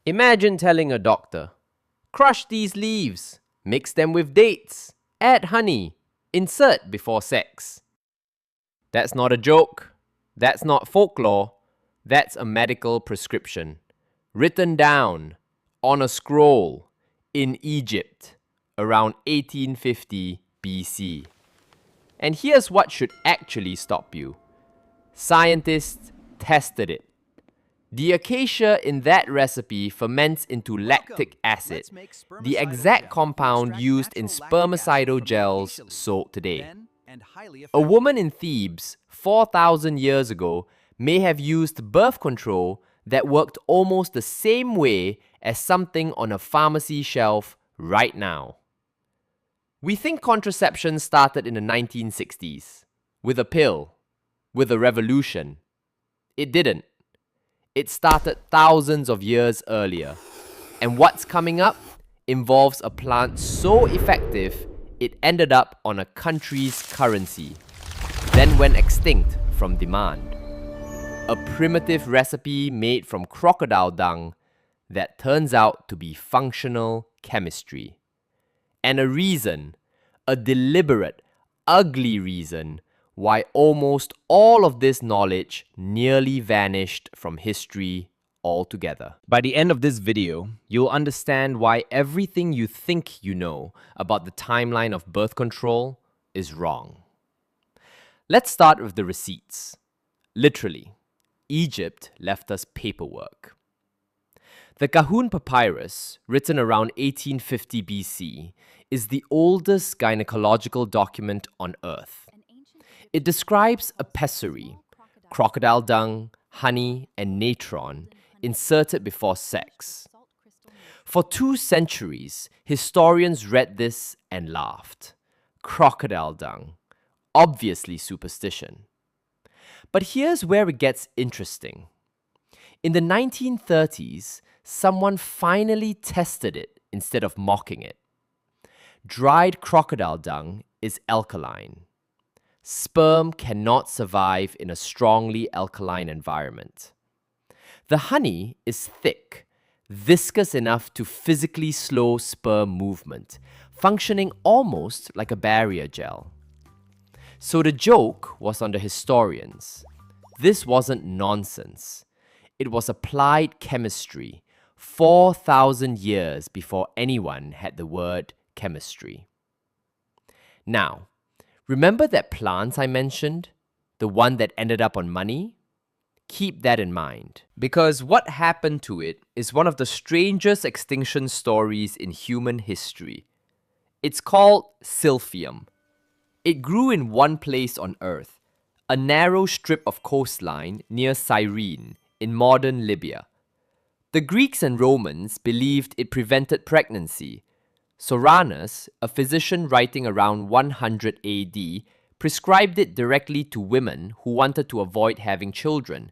Imagine telling a doctor, crush these leaves, mix them with dates, add honey, insert before sex. That's not a joke. That's not folklore. That's a medical prescription. Written down on a scroll in Egypt around 1850 BC. And here's what should actually stop you. Scientists tested it. The acacia in that recipe ferments into lactic acid, the exact compound used in spermicidal gels sold today. A woman in Thebes 4,000 years ago may have used birth control that worked almost the same way as something on a pharmacy shelf right now. We think contraception started in the 1960s, with a pill, with a revolution. It didn't. It started thousands of years earlier. And what's coming up involves a plant so effective it ended up on a country's currency, then went extinct from demand. A primitive recipe made from crocodile dung that turns out to be functional chemistry. And a reason, a deliberate, ugly reason, why almost all of this knowledge nearly vanished from history altogether. By the end of this video, you'll understand why everything you think you know about the timeline of birth control is wrong. Let's start with the receipts. Literally, Egypt left us paperwork. The Kahun Papyrus, written around 1850 BC, is the oldest gynecological document on Earth. It describes a pessary, crocodile dung, honey, and natron inserted before sex. For 2 centuries, historians read this and laughed. Crocodile dung, obviously superstition. But here's where it gets interesting. In the 1930s, someone finally tested it instead of mocking it. Dried crocodile dung is alkaline. Sperm cannot survive in a strongly alkaline environment. The honey is thick, viscous enough to physically slow sperm movement, functioning almost like a barrier gel. So the joke was on the historians. This wasn't nonsense. It was applied chemistry, 4,000 years before anyone had the word chemistry. Now, remember that plant I mentioned? The one that ended up on money? Keep that in mind, because what happened to it is one of the strangest extinction stories in human history. It's called Silphium. It grew in one place on Earth, a narrow strip of coastline near Cyrene in modern Libya. The Greeks and Romans believed it prevented pregnancy. Soranus, a physician writing around 100 AD, prescribed it directly to women who wanted to avoid having children.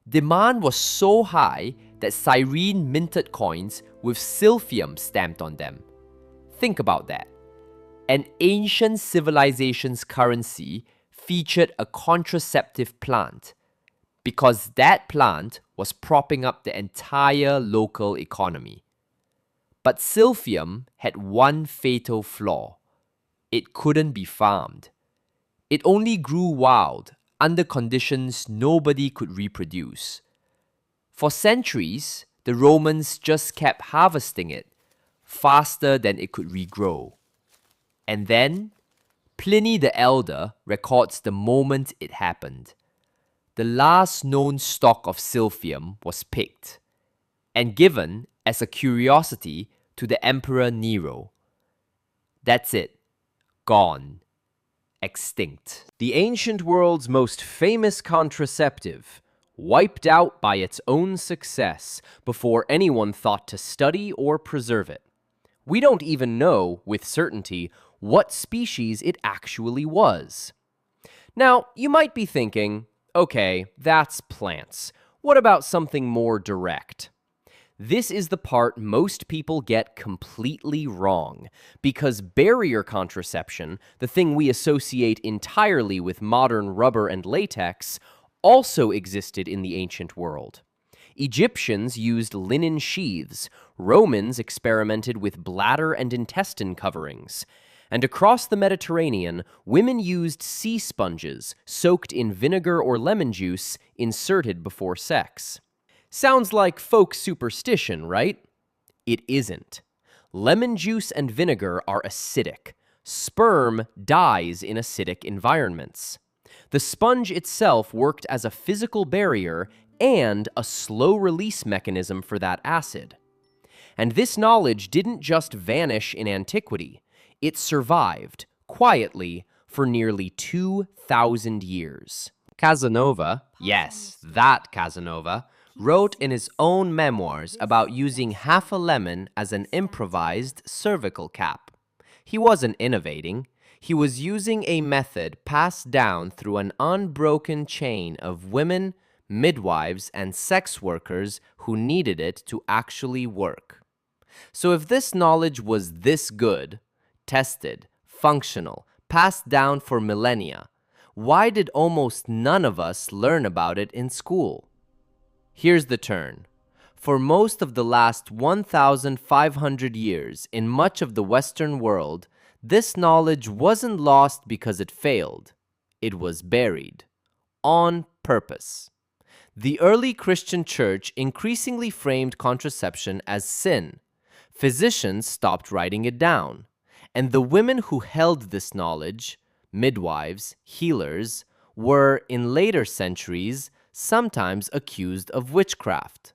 Demand was so high that Cyrene minted coins with Silphium stamped on them. Think about that. An ancient civilization's currency featured a contraceptive plant because that plant was propping up the entire local economy. But Silphium had one fatal flaw. It couldn't be farmed. It only grew wild, under conditions nobody could reproduce. For centuries, the Romans just kept harvesting it, faster than it could regrow. And then, Pliny the Elder records the moment it happened. The last known stock of Silphium was picked and given as a curiosity to the Emperor Nero. That's it. Gone. Extinct. The ancient world's most famous contraceptive, wiped out by its own success before anyone thought to study or preserve it. We don't even know, with certainty, what species it actually was. Now, you might be thinking, okay, that's plants. What about something more direct? This is the part most people get completely wrong, because barrier contraception, the thing we associate entirely with modern rubber and latex, also existed in the ancient world. Egyptians used linen sheaths, Romans experimented with bladder and intestine coverings, and across the Mediterranean, women used sea sponges soaked in vinegar or lemon juice inserted before sex. Sounds like folk superstition, right? It isn't. Lemon juice and vinegar are acidic. Sperm dies in acidic environments. The sponge itself worked as a physical barrier and a slow release mechanism for that acid. And this knowledge didn't just vanish in antiquity. It survived, quietly, for nearly 2,000 years. Casanova, yes, that Casanova, wrote in his own memoirs about using half a lemon as an improvised cervical cap. He wasn't innovating. He was using a method passed down through an unbroken chain of women, midwives, and sex workers who needed it to actually work. So if this knowledge was this good, tested, functional, passed down for millennia, why did almost none of us learn about it in school? Here's the turn. For most of the last 1,500 years in much of the Western world, this knowledge wasn't lost because it failed. It was buried. On purpose. The early Christian church increasingly framed contraception as sin. Physicians stopped writing it down. And the women who held this knowledge, midwives, healers, were, in later centuries, sometimes accused of witchcraft.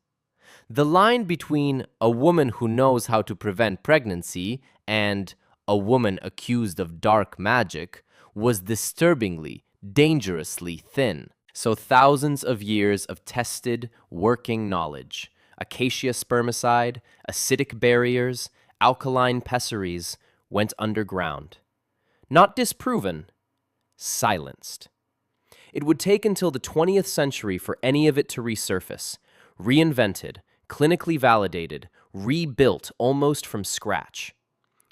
The line between a woman who knows how to prevent pregnancy and a woman accused of dark magic was disturbingly, dangerously thin. So thousands of years of tested, working knowledge, acacia spermicide, acidic barriers, alkaline pessaries, went underground. Not disproven, silenced. It would take until the 20th century for any of it to resurface, reinvented, clinically validated, rebuilt almost from scratch.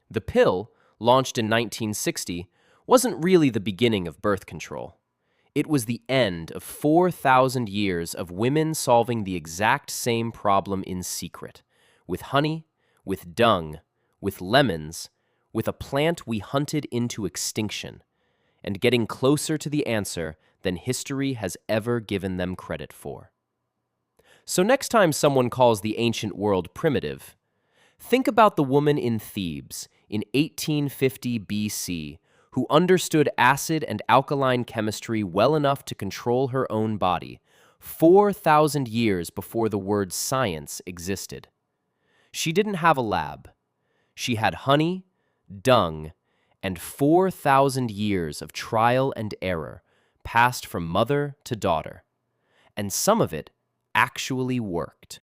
The pill, launched in 1960, wasn't really the beginning of birth control. It was the end of 4,000 years of women solving the exact same problem in secret, with honey, with dung, with lemons, with a plant we hunted into extinction, and getting closer to the answer than history has ever given them credit for. So next time someone calls the ancient world primitive, think about the woman in Thebes in 1850 BC who understood acid and alkaline chemistry well enough to control her own body, 4,000 years before the word science existed. She didn't have a lab. She had honey, dung, and 4,000 years of trial and error passed from mother to daughter. And some of it actually worked.